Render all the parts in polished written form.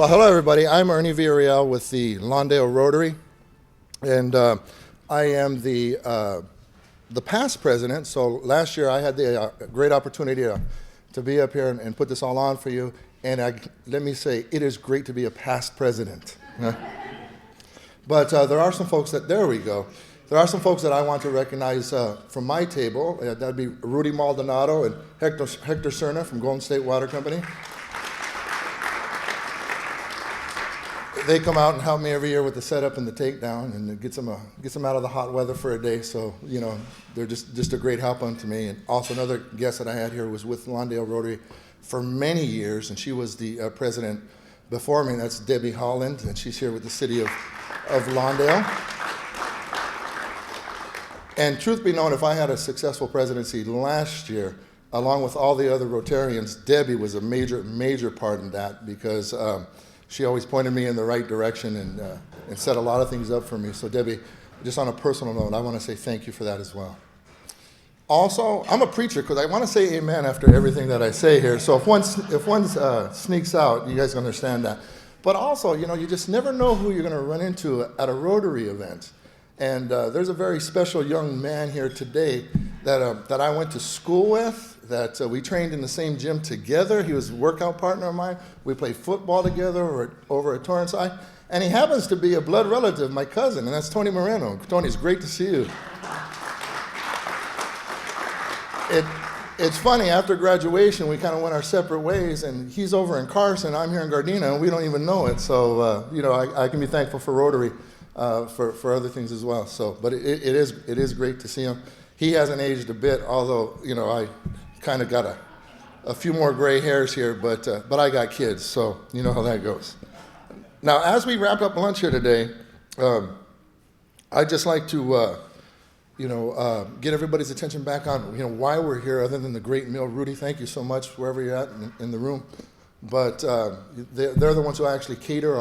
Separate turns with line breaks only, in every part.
Well, hello everybody. I'm Ernie Villarreal with the Lawndale Rotary, and I am the past president. So last year I had the great opportunity to be up here and put this all on for you. And let me say, it is great to be a past president. But there are some folks there we go. There are some folks that I want to recognize from my table. That'd be Rudy Maldonado and Hector Cerna from Golden State Water Company. They come out and help me every year with the setup and the takedown, and it gets them out of the hot weather for a day. So, you know, they're just a great help unto me. And also another guest that I had here was with Lawndale Rotary for many years, and she was the president before me. That's Debbie Holland, and she's here with the City of Lawndale. And truth be known, if I had a successful presidency last year, along with all the other Rotarians, Debbie was a major part in that, because she always pointed me in the right direction and set a lot of things up for me. So Debbie, just on a personal note, I want to say thank you for that as well. Also, I'm a preacher because I want to say amen after everything that I say here. So if one sneaks out, you guys understand that. But also, you know, you just never know who you're going to run into at a Rotary event. And there's a very special young man here today that I went to school with, that we trained in the same gym together. He was a workout partner of mine. We played football together over at Torrance High. And he happens to be a blood relative, my cousin, and that's Tony Moreno. Tony, it's great to see you. It's funny, after graduation, we kind of went our separate ways, and he's over in Carson, I'm here in Gardena, and we don't even know it. So, you know, I can be thankful for Rotary for other things as well. So, but it is great to see him. He hasn't aged a bit, although, you know, I kind of got a few more gray hairs here, but I got kids, so you know how that goes. Now, as we wrap up lunch here today, I'd just like to, get everybody's attention back on, you know, why we're here, other than the great meal. Rudy, thank you so much, wherever you're at in the room. But they're the ones who actually cater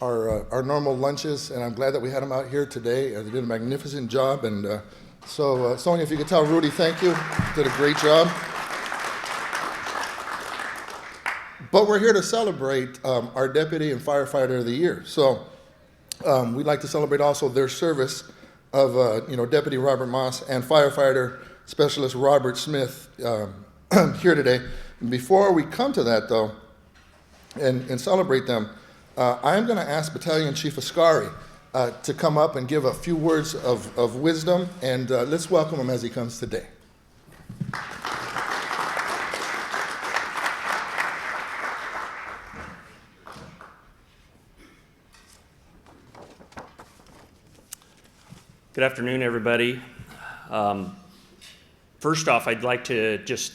our normal lunches, and I'm glad that we had them out here today. They did a magnificent job, and so Sonia, if you could tell Rudy thank you, did a great job. But we're here to celebrate our Deputy and Firefighter of the Year. So we'd like to celebrate also their service of Deputy Robert Maas and Firefighter Specialist Robert Smith here today. Before we come to that, though, and celebrate them, I'm going to ask Battalion Chief Ascari to come up and give a few words of wisdom, and let's welcome him as he comes today.
Good afternoon, everybody. First off, I'd like to just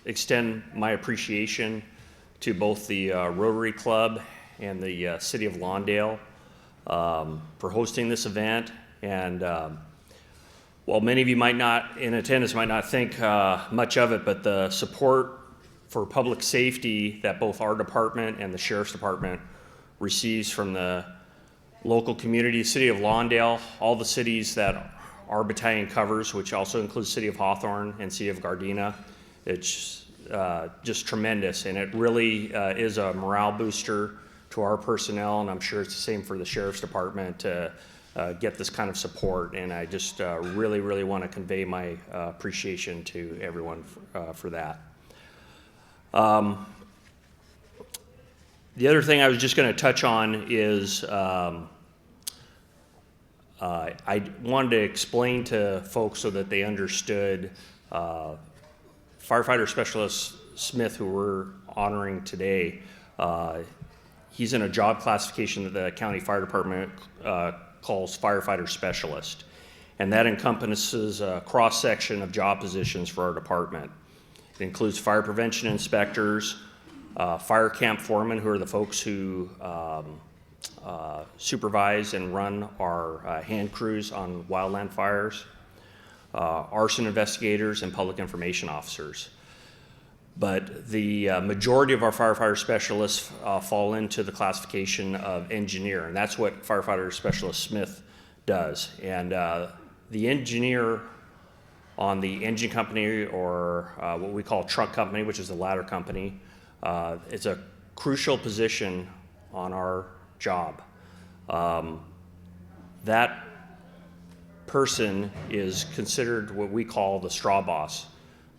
extend my appreciation to both the Rotary Club and the City of Lawndale for hosting this event. And while many of you in attendance might not think much of it, but the support for public safety that both our department and the Sheriff's Department receives from the local community, City of Lawndale, all the cities that our battalion covers, which also includes City of Hawthorne and City of Gardena, it's just tremendous, and it really is a morale booster to our personnel, and I'm sure it's the same for the Sheriff's Department to get this kind of support, and I just really want to convey my appreciation to everyone for that. The other thing I was just going to touch on is I wanted to explain to folks so that they understood Firefighter Specialist Smith, who we're honoring today. He's in a job classification that the County Fire Department calls Firefighter Specialist, and that encompasses a cross-section of job positions for our department. It includes fire prevention inspectors, fire camp foremen, who are the folks who supervise and run our hand crews on wildland fires, arson investigators, and public information officers. But the majority of our firefighter specialists fall into the classification of engineer, and that's what Firefighter Specialist Smith does. And the engineer on the engine company, or what we call truck company, which is the ladder company, it's a crucial position on our job. That person is considered what we call the straw boss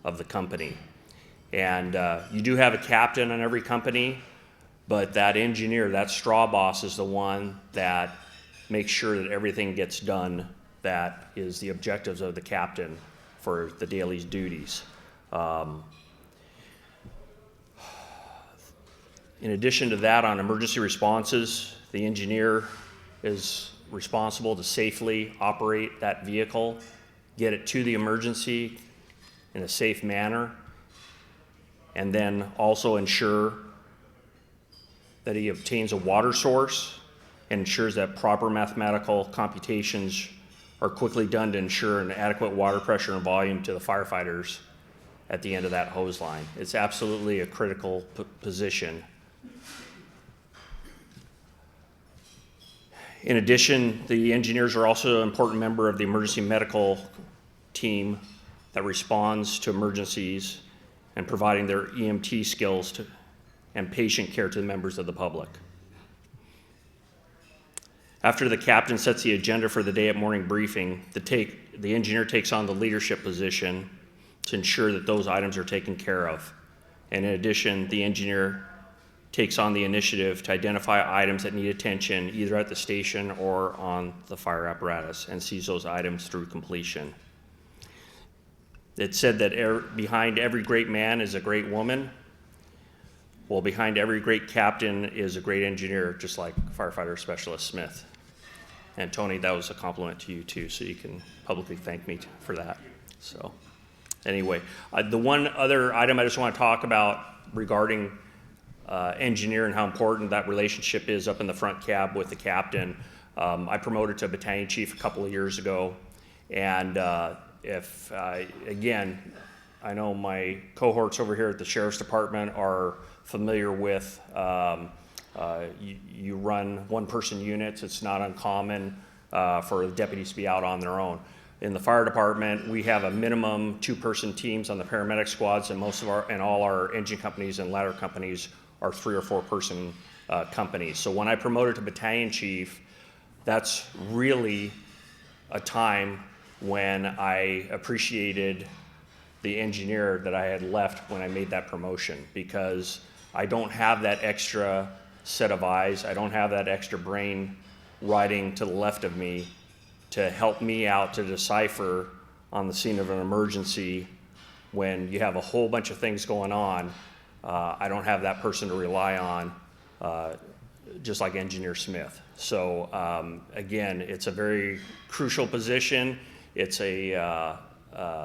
of the company. And you do have a captain in every company, but that engineer, that straw boss, is the one that makes sure that everything gets done that is the objectives of the captain for the daily duties. In addition to that, on emergency responses, the engineer is responsible to safely operate that vehicle, get it to the emergency in a safe manner, and then also ensure that he obtains a water source and ensures that proper mathematical computations are quickly done to ensure an adequate water pressure and volume to the firefighters at the end of that hose line. It's absolutely a critical position. In addition, the engineers are also an important member of the emergency medical team that responds to emergencies and providing their EMT skills and patient care to the members of the public. After the captain sets the agenda for the day at morning briefing, the engineer takes on the leadership position to ensure that those items are taken care of. And in addition, the engineer takes on the initiative to identify items that need attention either at the station or on the fire apparatus and sees those items through completion. It's said that behind every great man is a great woman. Well, behind every great captain is a great engineer, just like Firefighter Specialist Smith. And Tony, that was a compliment to you too, so you can publicly thank me for that. So anyway, the one other item I just want to talk about regarding engineer and how important that relationship is up in the front cab with the captain. I promoted to battalion chief a couple of years ago, and again, I know my cohorts over here at the Sheriff's Department are familiar with you run one-person units. It's not uncommon for the deputies to be out on their own. In the fire department, we have a minimum two-person teams on the paramedic squads, and all our engine companies and ladder companies are 3 or 4 person companies. So when I promoted to battalion chief, that's really a time when I appreciated the engineer that I had left when I made that promotion, because I don't have that extra set of eyes. I don't have that extra brain riding to the left of me to help me out to decipher on the scene of an emergency when you have a whole bunch of things going on. I don't have that person to rely on, just like Engineer Smith. So again, it's a very crucial position. It's a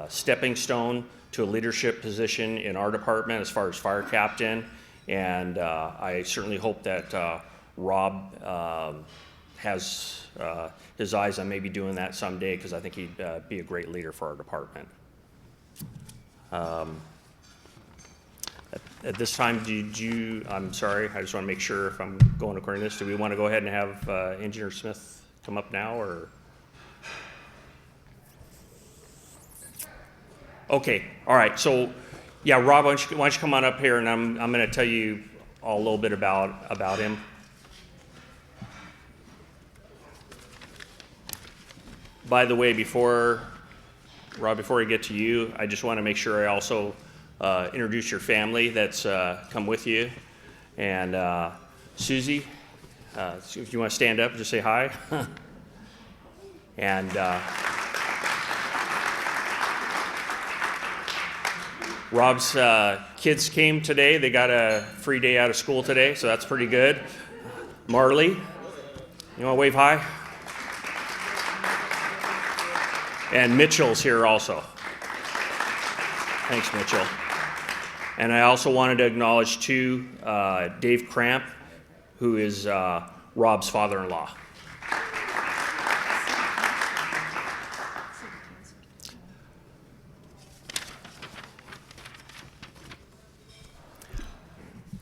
stepping stone to a leadership position in our department as far as fire captain. And I certainly hope that Rob has his eyes on maybe doing that someday, because I think he'd be a great leader for our department. At this time, I'm sorry, I just want to make sure if I'm going according to this, do we want to go ahead and have Engineer Smith come up now, or? Okay, all right, so yeah, Rob, why don't you come on up here, and I'm going to tell you all a little bit about him. By the way, Rob, before I get to you, I just want to make sure I also introduce your family that's come with you. And Susie, if you want to stand up, just say hi. And Rob's kids came today. They got a free day out of school today, so that's pretty good. Marley, you want to wave hi? And Mitchell's here also. Thanks, Mitchell. And I also wanted to acknowledge too, Dave Cramp, who is Rob's father-in-law.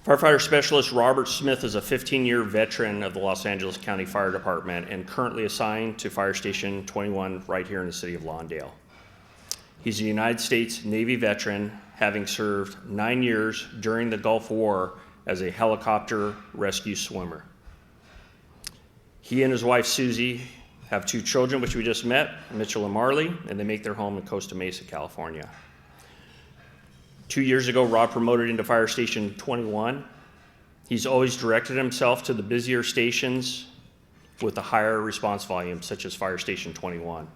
Firefighter Specialist Robert Smith is a 15-year veteran of the Los Angeles County Fire Department and currently assigned to Fire Station 21 right here in the City of Lawndale. He's a United States Navy veteran, having served 9 years during the Gulf War as a helicopter rescue swimmer. He and his wife, Susie, have 2 children, which we just met, Mitchell and Marley, and they make their home in Costa Mesa, California. 2 years ago, Rob promoted into Fire Station 21. He's always directed himself to the busier stations with a higher response volume, such as Fire Station 21.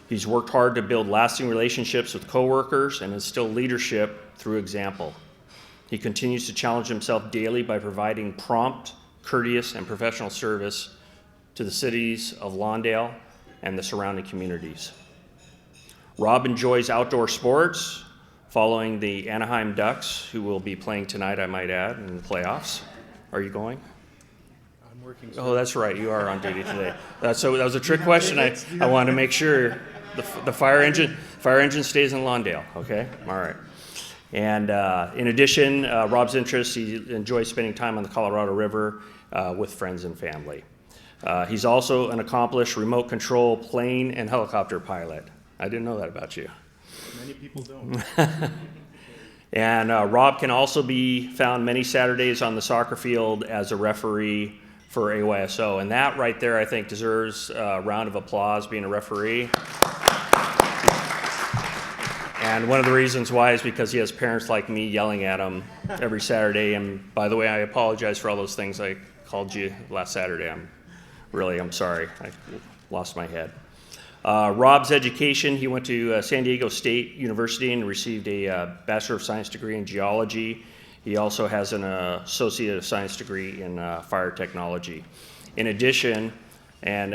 He's worked hard to build lasting relationships with coworkers and instill leadership through example. He continues to challenge himself daily by providing prompt, courteous, and professional service to the cities of Lawndale and the surrounding communities. Rob enjoys outdoor sports, following the Anaheim Ducks, who will be playing tonight, I might add, in the playoffs. Are you going?
I'm working.
Oh, that's right, you are on duty today. So that was a trick question. I wanted to make sure the fire engine stays in Lawndale, okay? All right. And in addition, Rob's interest, he enjoys spending time on the Colorado River with friends and family. He's also an accomplished remote control plane and helicopter pilot. I didn't know that about you.
Many people don't.
And Rob can also be found many Saturdays on the soccer field as a referee for AYSO. And that right there, I think, deserves a round of applause, being a referee. And one of the reasons why is because he has parents like me yelling at him every Saturday. And by the way, I apologize for all those things I called you last Saturday. I'm sorry. I lost my head. Rob's education, he went to San Diego State University and received a Bachelor of Science degree in geology. He also has an Associate of Science degree in fire technology. In addition, and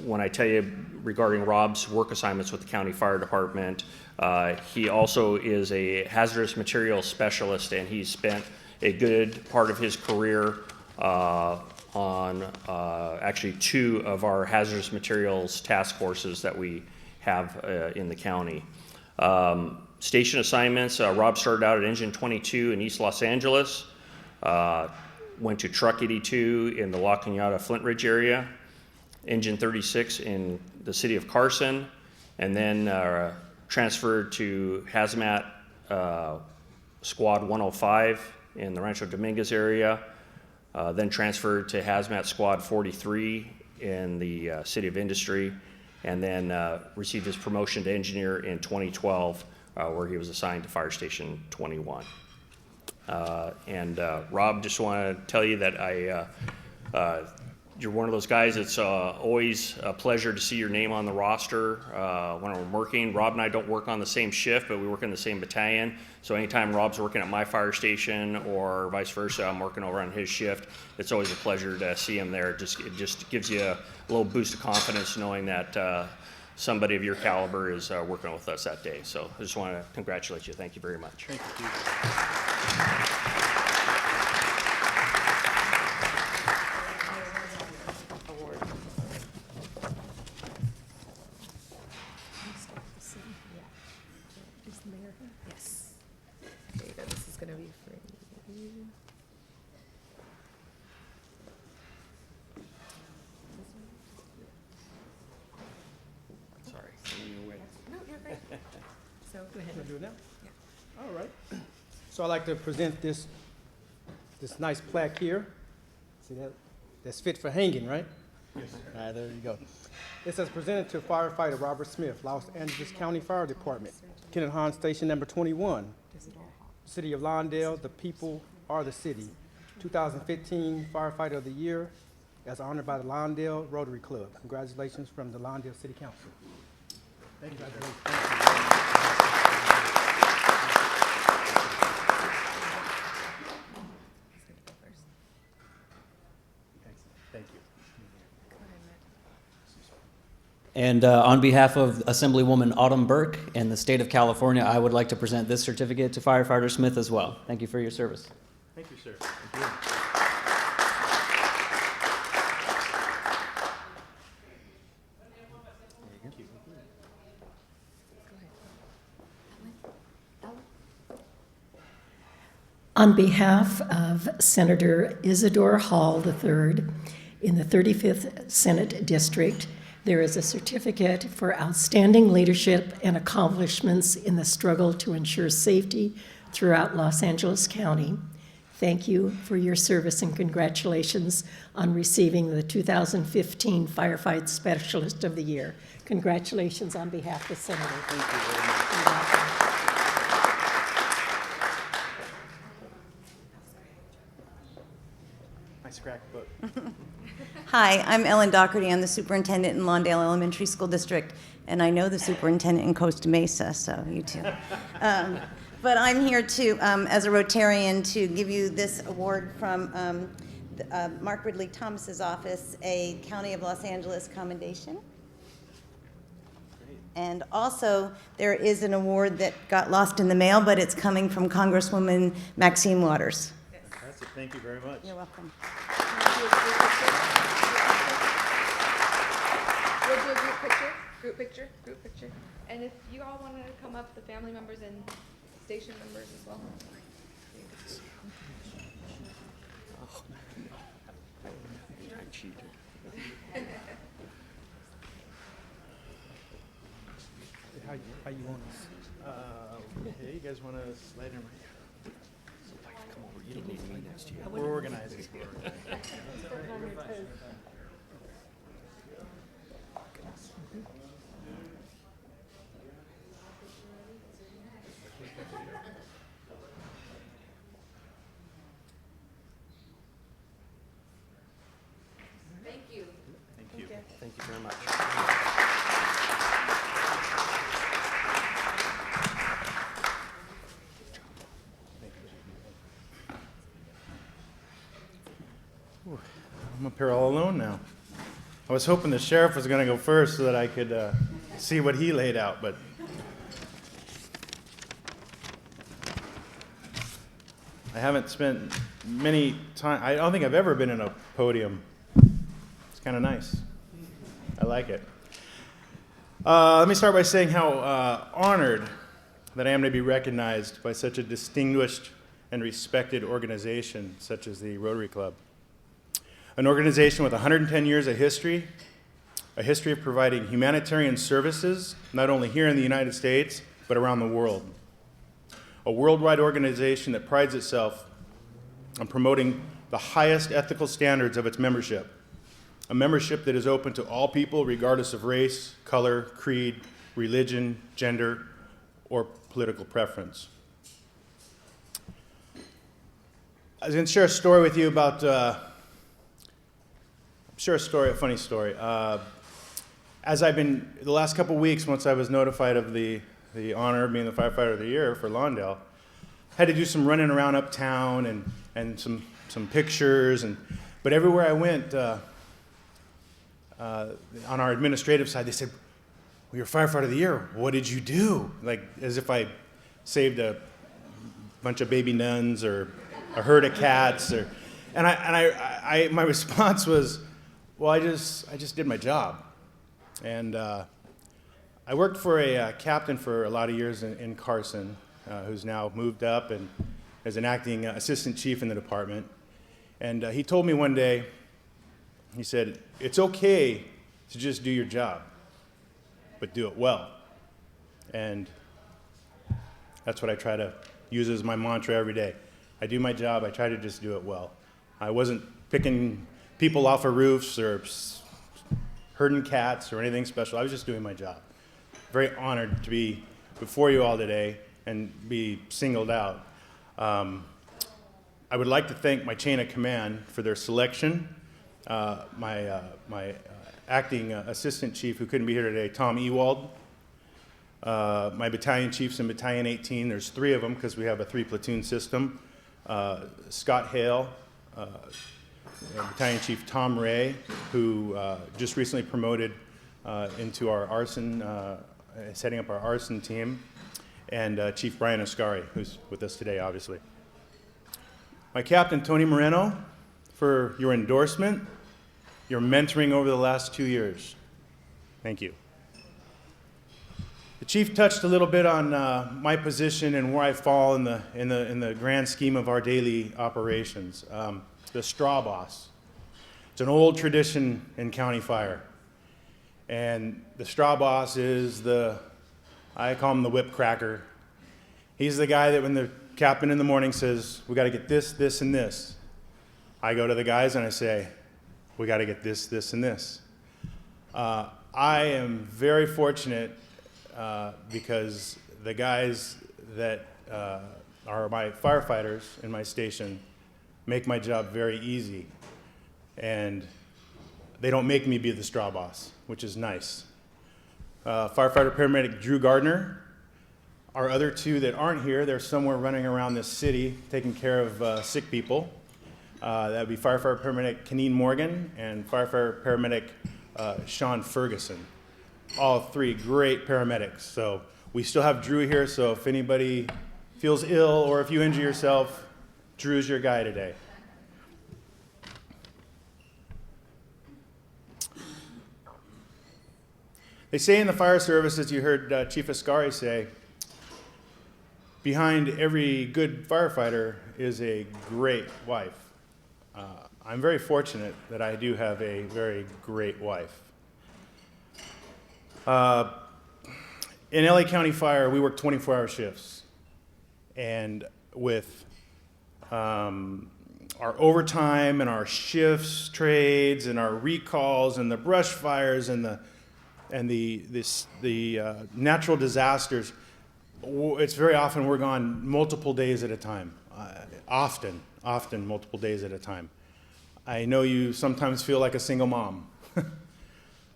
when I tell you regarding Rob's work assignments with the County Fire Department, he also is a hazardous materials specialist, and he's spent a good part of his career on actually 2 of our hazardous materials task forces that we have in the county. Station assignments, Rob started out at Engine 22 in East Los Angeles, went to Truck 82 in the La Cañada Flint Ridge area, Engine 36 in the city of Carson, and then transferred to Hazmat Squad 105 in the Rancho Dominguez area, then transferred to Hazmat Squad 43 in the City of Industry, and then received his promotion to engineer in 2012, where he was assigned to Fire Station 21. Rob, just want to tell you that you're one of those guys that's always a pleasure to see your name on the roster when we're working. Rob and I don't work on the same shift, but we work in the same battalion. So anytime Rob's working at my fire station or vice versa, I'm working over on his shift, it's always a pleasure to see him there. It just gives you a little boost of confidence knowing that somebody of your caliber is working with us that day. So I just want to congratulate you. Thank you very much.
Thank you.
Yes. There you go. This is going to be for you.
Sorry.
No, you're great. So go ahead.
Wanna do it now?
Yeah.
All right. So I'd like to present this nice plaque here. See that? That's fit for hanging, right? Yes. All right, there you go. It says presented to firefighter Robert Smith, Los Angeles County Fire Department, Kenneth Hahn Station number 21, City of Lawndale, the people are the city. 2015 Firefighter of the Year, as honored by the Lawndale Rotary Club. Congratulations from the Lawndale City Council. Thank you. Thank you.
And on behalf of Assemblywoman Autumn Burke and the state of California, I would like to present this certificate to Firefighter Smith as well. Thank you for your service.
Thank you, sir. Thank you.
On behalf of Senator Isidore Hall III in the 35th Senate District, there is a certificate for outstanding leadership and accomplishments in the struggle to ensure safety throughout Los Angeles County. thank you for your service and congratulations on receiving the 2015 Firefight Specialist of the Year. Congratulations on behalf of the Senator. Thank you very much. You're welcome.
My scrapbook.
Hi, I'm Ellen Doherty. I'm the superintendent in Lawndale Elementary School District, and I know the superintendent in Costa Mesa, so you too. But I'm here to, as a Rotarian, to give you this award from Mark Ridley Thomas's office, a County of Los Angeles commendation. And also, there is an award that got lost in the mail, but it's coming from Congresswoman Maxine Waters.
Fantastic. Thank you very much.
You're welcome.
We'll do a group picture. And if you all wanted to come up, the family members and station members as well.
How you want us?
Okay, you guys want to slide in right here? We're organizing.
Thank you.
Thank you.
Thank you very much.
I'm up here all alone now. I was hoping the sheriff was going to go first so that I could see what he laid out, but I haven't spent many time. I don't think I've ever been in a podium. It's kind of nice. I like it. Let me start by saying how honored that I am to be recognized by such a distinguished and respected organization such as the Rotary Club. An organization with 110 years of history, a history of providing humanitarian services, not only here in the United States, but around the world. A worldwide organization that prides itself on promoting the highest ethical standards of its membership. A membership that is open to all people, regardless of race, color, creed, religion, gender, or political preference. I was going to share a story with you about a funny story. As I've been, the last couple weeks, once I was notified of the honor of being the Firefighter of the Year for Lawndale, I had to do some running around uptown and some pictures, but everywhere I went, on our administrative side, they said, well, you're Firefighter of the Year, what did you do? Like, as if I saved a bunch of baby nuns or a herd of cats, and my response was, well, I just did my job. And I worked for a captain for a lot of years in Carson, who's now moved up and is an acting assistant chief in the department. And he told me one day, he said, it's okay to just do your job, but do it well. And that's what I try to use as my mantra every day. I do my job, I try to just do it well. I wasn't picking people off of roofs or herding cats or anything special. I was just doing my job. Very honored to be before you all today and be singled out. I would like to thank my chain of command for their selection. My acting assistant chief, who couldn't be here today, Tom Ewald. My battalion chiefs in Battalion 18, there's 3 of them because we have a 3-platoon system. Scott Hale, Battalion Chief Tom Ray, who just recently promoted into our arson, setting up our arson team, and Chief Brian Ascari, who's with us today, obviously. My captain, Tony Moreno, for your endorsement, your mentoring over the last 2 years. Thank you. The chief touched a little bit on my position and where I fall in the grand scheme of our daily operations. The straw boss. It's an old tradition in county fire. And the straw boss is I call him the whip cracker. He's the guy that when the captain in the morning says, we got to get this, this, and this. I go to the guys and I say, we got to get this, this, and this. I am very fortunate because the guys that are my firefighters in my station make my job very easy. And they don't make me be the straw boss, which is nice. Firefighter paramedic Drew Gardner. Our other two that aren't here, they're somewhere running around this city taking care of sick people. That would be firefighter paramedic Keneen Morgan and firefighter paramedic Sean Ferguson. All three great paramedics. So we still have Drew here, so if anybody feels ill or if you injure yourself, Drew's your guy today. They say in the fire service, as you heard Chief Ascari say, behind every good firefighter is a great wife. I'm very fortunate that I do have a very great wife. In LA County Fire, we work 24-hour shifts. And with our overtime and our shifts, trades, and our recalls, and the brush fires, and the natural disasters, it's very often we're gone multiple days at a time. Often multiple days at a time. I know you sometimes feel like a single mom,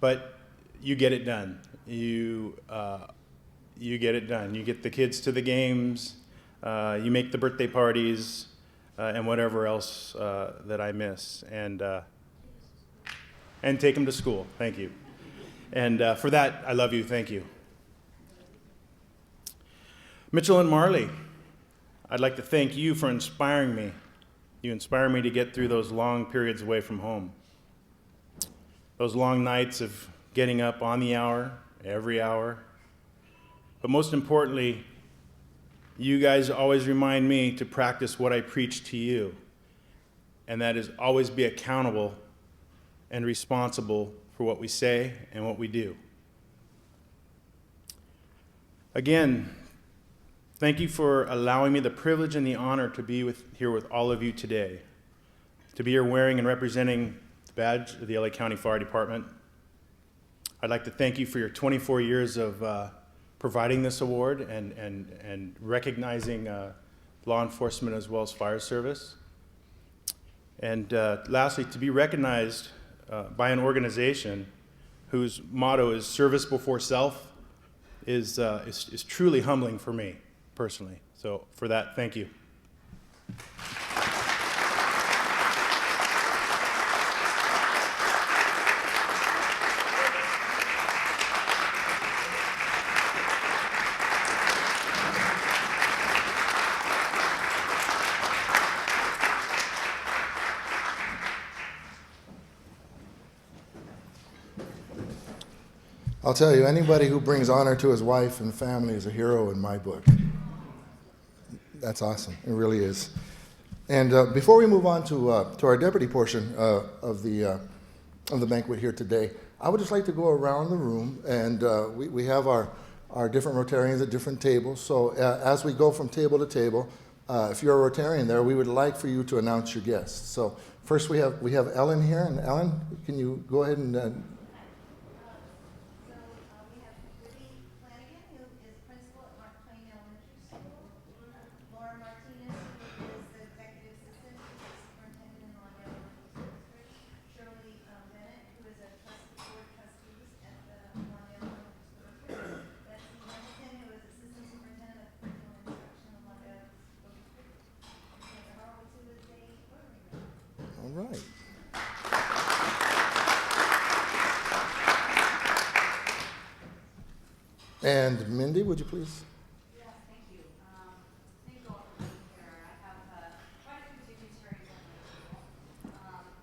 but you get it done. You get it done. You get the kids to the games, you make the birthday parties, and whatever else that I miss, and take them to school. Thank you. And for that, I love you. Thank you. Mitchell and Marley, I'd like to thank you for inspiring me. You inspire me to get through those long periods away from home. Those long nights of getting up on the hour, every hour. But most importantly, you guys always remind me to practice what I preach to you. And that is always be accountable and responsible for what we say and what we do. Again, thank you for allowing me the privilege and the honor to be here with all of you today, to be here wearing and representing the badge of the LA County Fire Department. I'd like to thank you for your 24 years of providing this award and recognizing law enforcement as well as fire service. And lastly, to be recognized by an organization whose motto is service before self is truly humbling for me personally. So for that, thank you.
I'll tell you, anybody who brings honor to his wife and family is a hero in my book. That's awesome. It really is. And before we move on to our deputy portion of the banquet here today, I would just like to go around the room, and we have our different Rotarians at different tables. So as we go from table to table, if you're a Rotarian there, we would like for you to announce your guests. So first we have Ellen here, and Ellen, can you go ahead and all right. And Mindy, would you please?
Yes, thank you. Thank you all for being here. I have quite a few dignitaries on my table.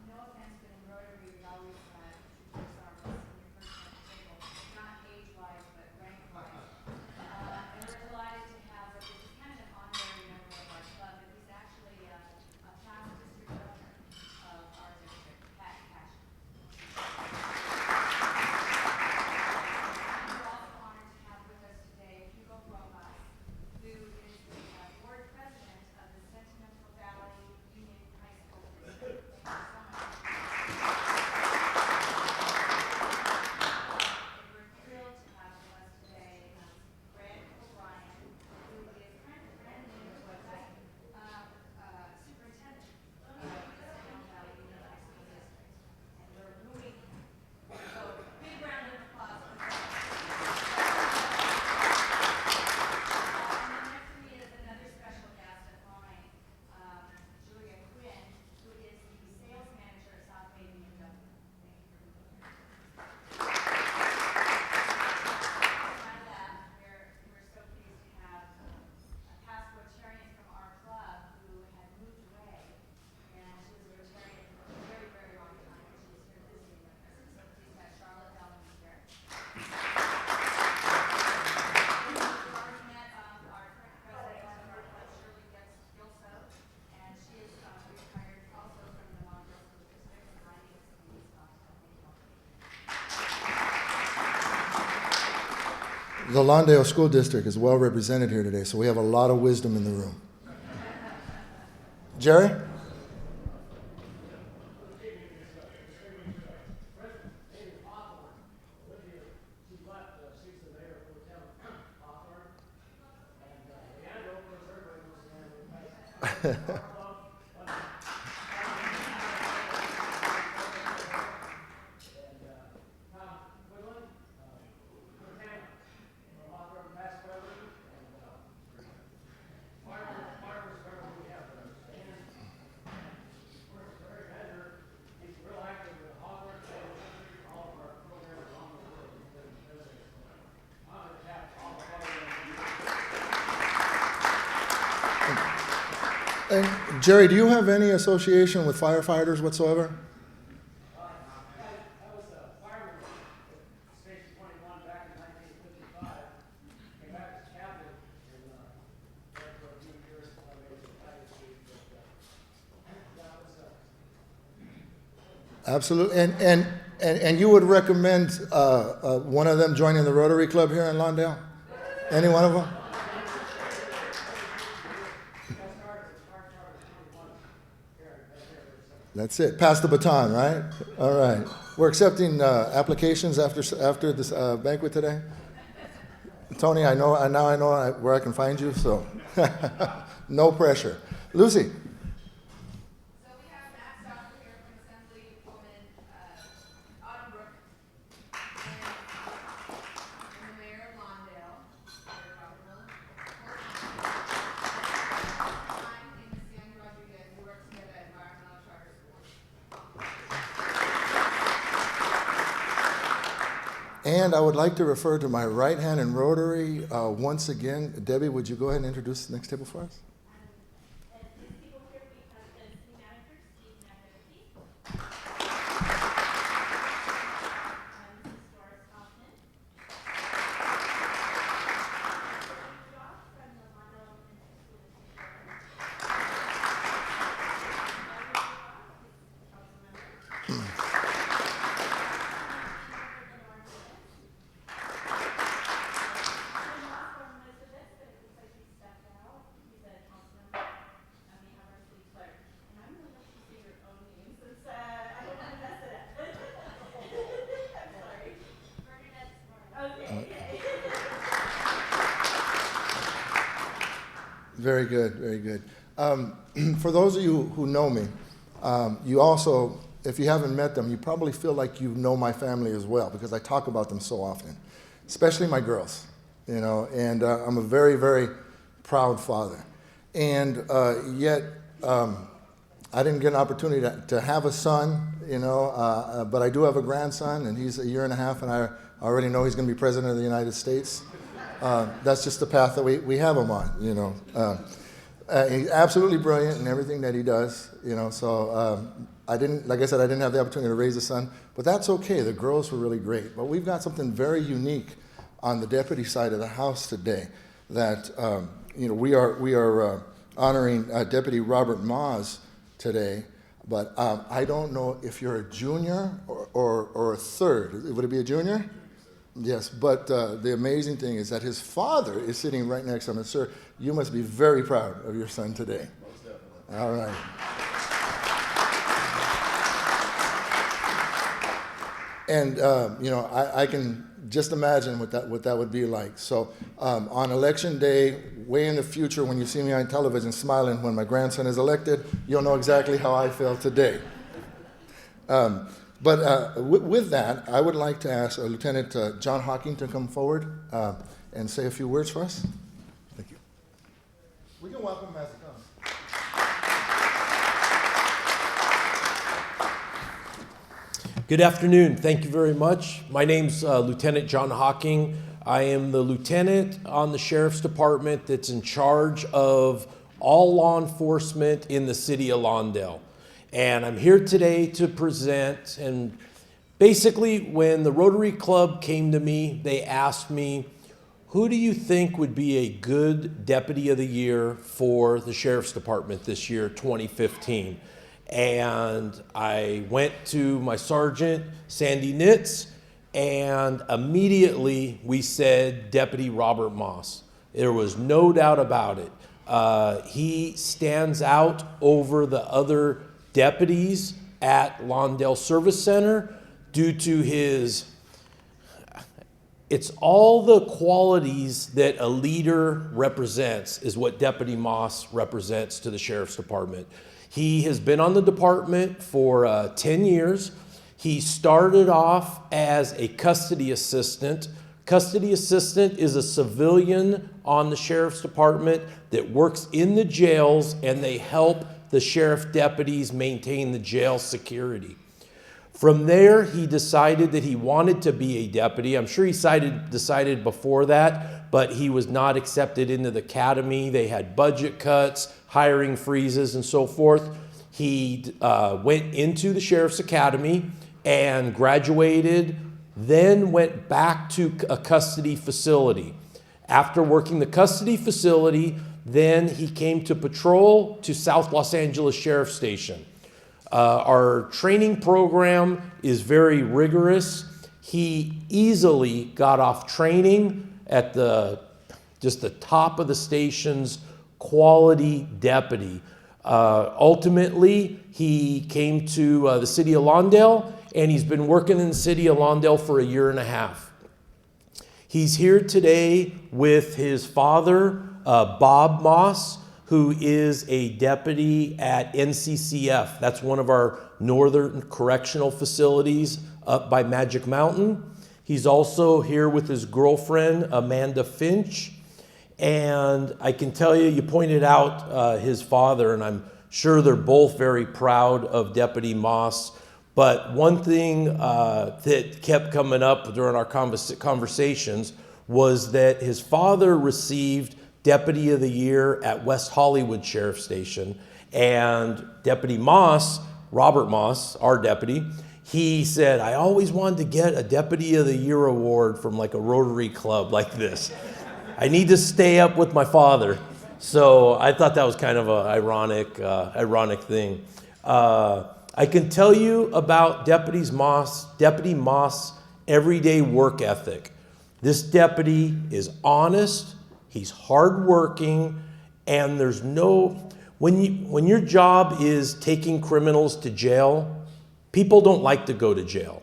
No offense, but in Rotary, we always introduce our most senior person at the table, not age-wise, but rank-wise. And we're delighted to have, this is kind of an honorary member of our club, but he's actually a past district governor of our district, Pat Cash. I'm also honored to have with us today Hugo Brock,
The Lawndale School District is well represented here today, so we have a lot of wisdom in the room. Jerry? And Jerry, do you have any association with firefighters whatsoever?
I was a fireman at Station 21 back in 1955. Came back as captain and worked for a few years until I made it to the United States. That was
Absolutely. And you would recommend one of them joining the Rotary Club here in Lawndale? Any one of them? That's it. Pass the baton, right? All right. We're accepting applications after this banquet today. Tony, I know where I can find you, so no pressure. Lucy.
So we have Maas Doctor here from Assemblywoman Autumn Brook and the Mayor of Lawndale, Mayor Robert Miller. My name is Sandy Rodriguez. We work together at Environmental Charter School.
And I would like to refer to my right hand in Rotary once again. Debbie, would you go ahead and introduce the next table for us? Very good, very good. For those of you who know me, you also, if you haven't met them, you probably feel like you know my family as well because I talk about them so often, especially my girls, you know, and I'm a very, very proud father. And yet, I didn't get an opportunity to have a son, you know, but I do have a grandson, and he's a year and a half, and I already know he's going to be president of the United States. That's just the path that we have him on, you know. He's absolutely brilliant in everything that he does, you know, so like I said, I didn't have the opportunity to raise a son, but that's okay. The girls were really great. But we've got something very unique on the deputy side of the house today that, you know, we are honoring Deputy Robert Maas today, but I don't know if you're a junior or a third. Would it be a junior? Yes, but the amazing thing is that his father is sitting right next to him. And sir, you must be very proud of your son today. Most definitely. All right. And you know, I can just imagine what that would be like. So on election day, way in the future, when you see me on television smiling when my grandson is elected, you'll know exactly how I feel today. But with that, I would like to ask Lieutenant John Hawking to come forward and say a few words for us. Thank you. We can welcome him as he comes.
Good afternoon. Thank you very much. My name's Lieutenant John Hawking. I am the lieutenant on the Sheriff's Department that's in charge of all law enforcement in the City of Lawndale. And I'm here today to present, and basically when the Rotary Club came to me, they asked me, who do you think would be a good Deputy of the Year for the Sheriff's Department this year, 2015? And I went to my sergeant, Sandy Nitz, and immediately we said Deputy Robert Maas. There was no doubt about it. He stands out over the other deputies at Lawndale Service Center due to it's all the qualities that a leader represents is what Deputy Maas represents to the Sheriff's Department. He has been on the department for 10 years. He started off as a custody assistant. Custody assistant is a civilian on the Sheriff's Department that works in the jails, and they help the sheriff deputies maintain the jail security. From there, he decided that he wanted to be a deputy. I'm sure he decided before that, but he was not accepted into the academy. They had budget cuts, hiring freezes, and so forth. He went into the Sheriff's Academy and graduated, then went back to a custody facility. After working the custody facility, then he came to patrol to South Los Angeles Sheriff's Station. Our training program is very rigorous. He easily got off training at just the top of the station's quality deputy. Ultimately, he came to the City of Lawndale, and he's been working in the City of Lawndale for a year and a half. He's here today with his father, Bob Maas, who is a deputy at NCCF. That's one of our northern correctional facilities up by Magic Mountain. He's also here with his girlfriend, Amanda Finch. And I can tell you, you pointed out his father, and I'm sure they're both very proud of Deputy Maas. But one thing that kept coming up during our conversations was that his father received Deputy of the Year at West Hollywood Sheriff Station. And Deputy Maas, Robert Maas, our deputy, he said, I always wanted to get a Deputy of the Year award from like a Rotary Club like this. I need to stay up with my father. So I thought that was kind of an ironic thing. I can tell you about Deputy Maas' everyday work ethic. This deputy is honest, he's hardworking, and there's no, when your job is taking criminals to jail, people don't like to go to jail.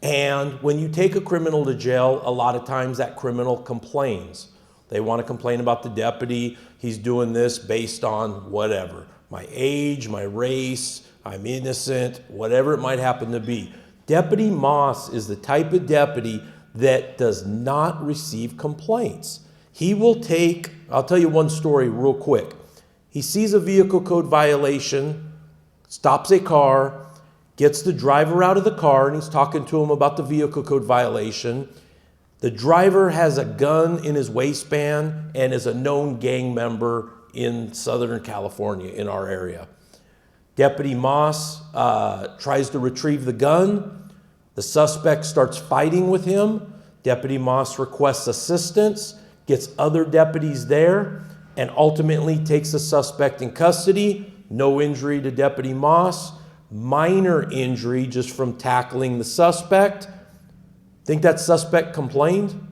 And when you take a criminal to jail, a lot of times that criminal complains. They want to complain about the deputy. He's doing this based on whatever. My age, my race, I'm innocent, whatever it might happen to be. Deputy Maas is the type of deputy that does not receive complaints. He will take, I'll tell you one story real quick. He sees a vehicle code violation, stops a car, gets the driver out of the car, and he's talking to him about the vehicle code violation. The driver has a gun in his waistband and is a known gang member in Southern California, in our area. Deputy Maas tries to retrieve the gun. The suspect starts fighting with him. Deputy Maas requests assistance, gets other deputies there, and ultimately takes the suspect in custody. No injury to Deputy Maas. Minor injury just from tackling the suspect. Think that suspect complained?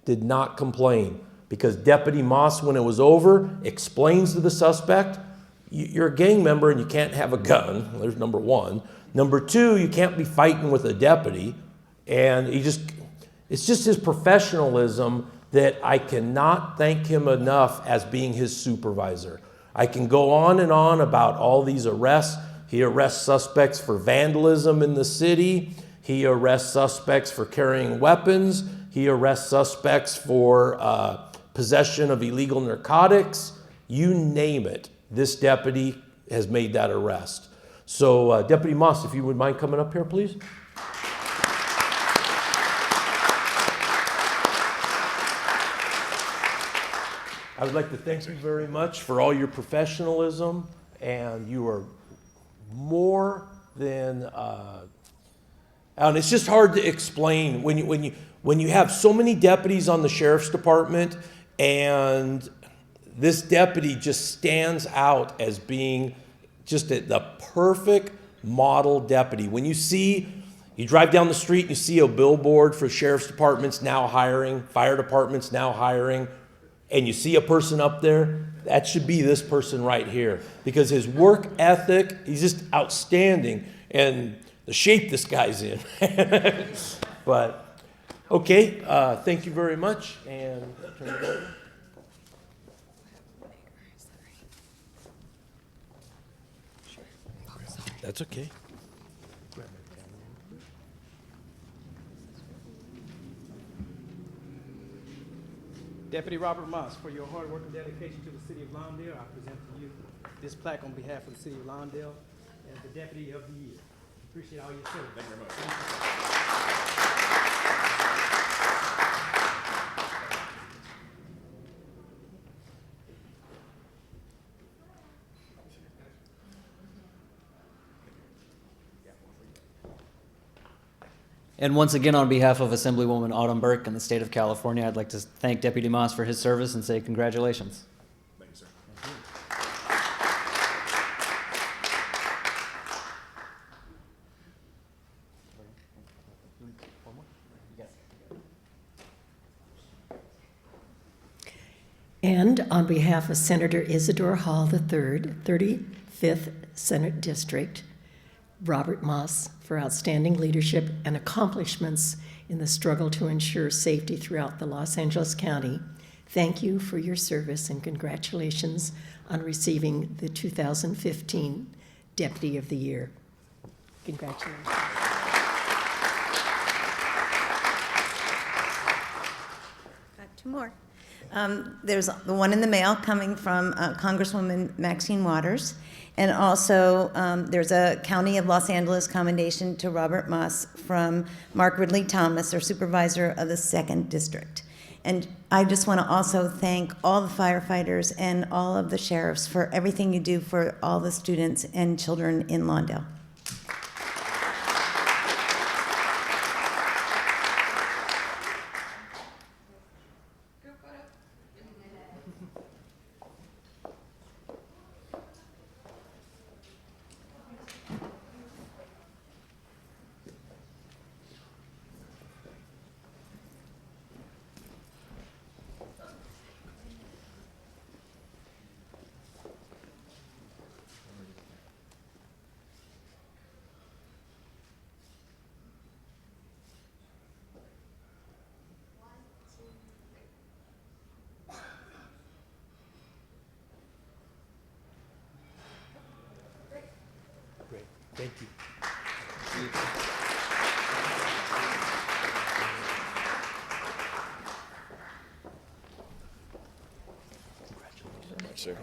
Did not complain, because Deputy Maas, when it was over, explains to the suspect, you're a gang member and you can't have a gun. There's number one. Number two, you can't be fighting with a deputy. And it's just his professionalism that I cannot thank him enough as being his supervisor. I can go on and on about all these arrests. He arrests suspects for vandalism in the city. He arrests suspects for carrying weapons. He arrests suspects for possession of illegal narcotics. You name it, this deputy has made that arrest. So Deputy Maas, if you would mind coming up here, please. I would like to thank you very much for all your professionalism, and you are more than, and it's just hard to explain when you have so many deputies on the Sheriff's Department, and this deputy just stands out as being just the perfect model deputy. When you see, You drive down the street and you see a billboard for sheriff's departments now hiring, fire departments now hiring, and you see a person up there, that should be this person right here. Because his work ethic, he's just outstanding. And the shape this guy's in. But, okay, thank you very much. And turn it over. That's okay.
Deputy Robert Maas, for your hard work and dedication to the City of Lawndale, I present to you this plaque on behalf of the City of Lawndale as the Deputy of the Year. Appreciate all your service. Thank you very much.
And once again, on behalf of Assemblywoman Autumn Burke and the state of California, I'd like to thank Deputy Maas for his service and say congratulations.
Thank you, sir.
And on behalf of Senator Isidore Hall III, 35th Senate District, Robert Maas, for outstanding leadership and accomplishments in the struggle to ensure safety throughout the Los Angeles County. Thank you for your service and congratulations on receiving the 2015 Deputy of the Year. Congratulations.
Got two more. There's the one in the mail coming from Congresswoman Maxine Waters. And also, there's a County of Los Angeles commendation to Robert Maas from Mark Ridley Thomas, our supervisor of the 2nd District. And I just want to also thank all the firefighters and all of the sheriffs for everything you do for all the students and children in Lawndale.
Great, thank you.
Sure.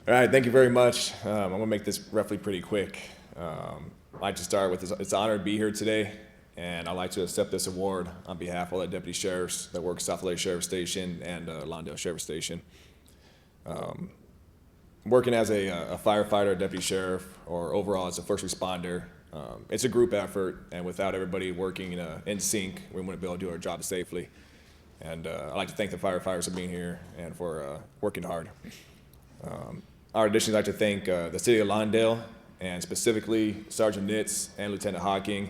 All right, thank you very much. I'm going to make this roughly pretty quick. I'd like to start with it's an honor to be here today, and I'd like to accept this award on behalf of all the deputy sheriffs that work South LA Sheriff Station and Lawndale Sheriff Station. Working as a firefighter, deputy sheriff, or overall as a first responder, it's a group effort, and without everybody working in sync, we wouldn't be able to do our job safely. And I'd like to thank the firefighters for being here and for working hard. Our addition, I'd like to thank the City of Lawndale, and specifically Sergeant Nitz and Lieutenant Hawking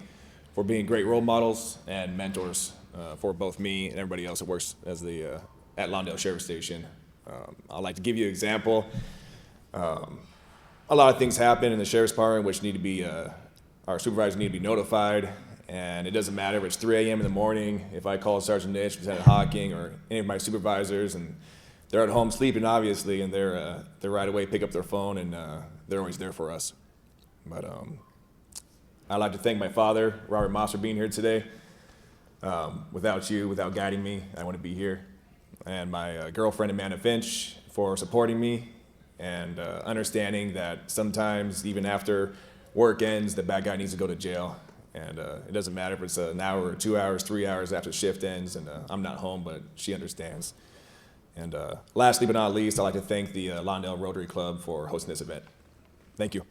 for being great role models and mentors for both me and everybody else that works as at Lawndale Sheriff Station. I'd like to give you an example. A lot of things happen in the Sheriff's Department which need to be, our supervisors need to be notified. And it doesn't matter if it's 3 a.m. in the morning, if I call Sergeant Nitz, Lieutenant Hawking, or any of my supervisors, and they're at home sleeping, obviously, and they're right away pick up their phone, and they're always there for us. But I'd like to thank my father, Robert Maas, for being here today. Without you, without guiding me, I wouldn't be here. And my girlfriend, Amanda Finch, for supporting me and understanding that sometimes, even after work ends, the bad guy needs to go to jail. And it doesn't matter if it's an hour or 2 hours, 3 hours after the shift ends, and I'm not home, but she understands. And lastly but not least, I'd like to thank the Lawndale Rotary Club for hosting this event. Thank you.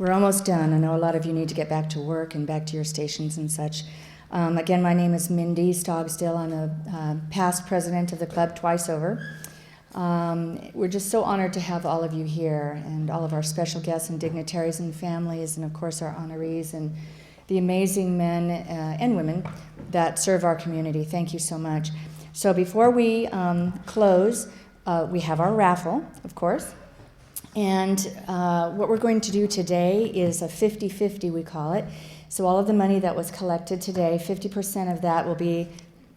We're almost done. I know a lot of you need to get back to work and back to your stations and such. Again, my name is Mindy Stogstill. I'm a past president of the club twice over. We're just so honored to have all of you here, and all of our special guests and dignitaries and families, and of course our honorees and the amazing men and women that serve our community. Thank you so much. So before we close, we have our raffle, of course. And what we're going to do today is a 50-50, we call it. So all of the money that was collected today, 50% of that will be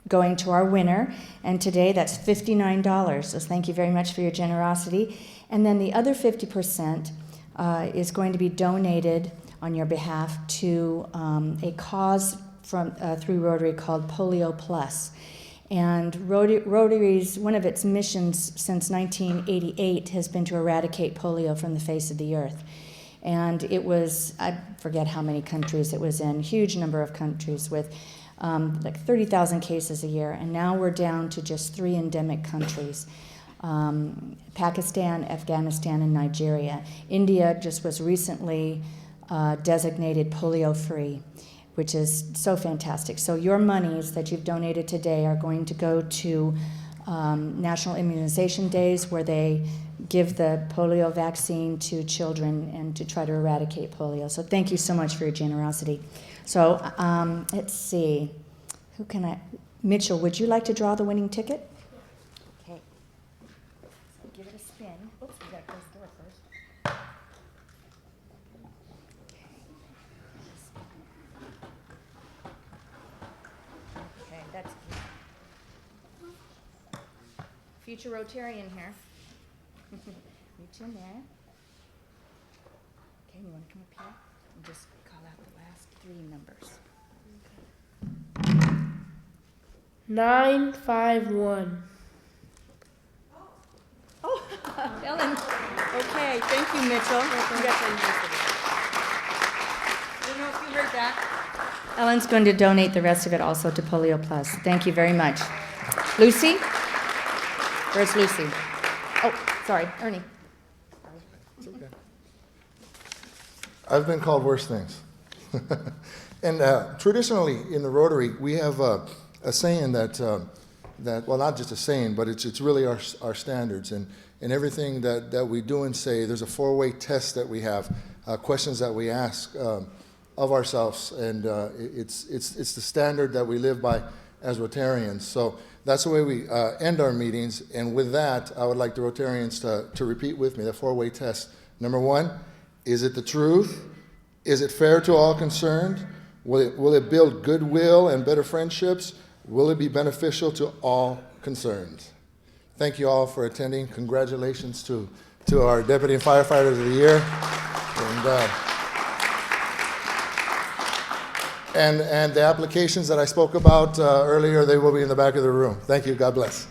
going to our winner. And today that's $59. So thank you very much for your generosity. And then the other 50% is going to be donated on your behalf to a cause through Rotary called Polio Plus. And Rotary's, one of its missions since 1988 has been to eradicate polio from the face of the earth. And it was, I forget how many countries it was in, huge number of countries with like 30,000 cases a year. And now we're down to just 3 endemic countries. Pakistan, Afghanistan, and Nigeria. India just was recently designated polio-free, which is so fantastic. So your monies that you've donated today are going to go to National Immunization Days, where they give the polio vaccine to children and to try to eradicate polio. So thank you so much for your generosity. So let's see, who can I, Mitchell, would you like to draw the winning ticket? Okay, so give it a spin. Oops, we gotta close the door first. Okay, that's good. Future Rotarian here. Reach in there. Okay, you want to come up here and just call out the last 3 numbers.
951.
Oh, Ellen. Okay, thank you, Mitchell. Congratulations. I don't know if you heard that. Ellen's going to donate the rest of it also to Polio Plus. Thank you very much. Lucy? Where's Lucy? Oh, sorry, Ernie.
It's okay. I've been called worse things. And traditionally in the Rotary, we have a saying that, well, not just a saying, but it's really our standards. And everything that we do and say, there's a 4-way test that we have, questions that we ask of ourselves. And it's the standard that we live by as Rotarians. So that's the way we end our meetings. And with that, I would like the Rotarians to repeat with me the 4-way test. Number 1, is it the truth? Is it fair to all concerned? Will it build goodwill and better friendships? Will it be beneficial to all concerned? Thank you all for attending. Congratulations to our Deputy and Firefighters of the Year. And the applications that I spoke about earlier, they will be in the back of the room. Thank you. God bless.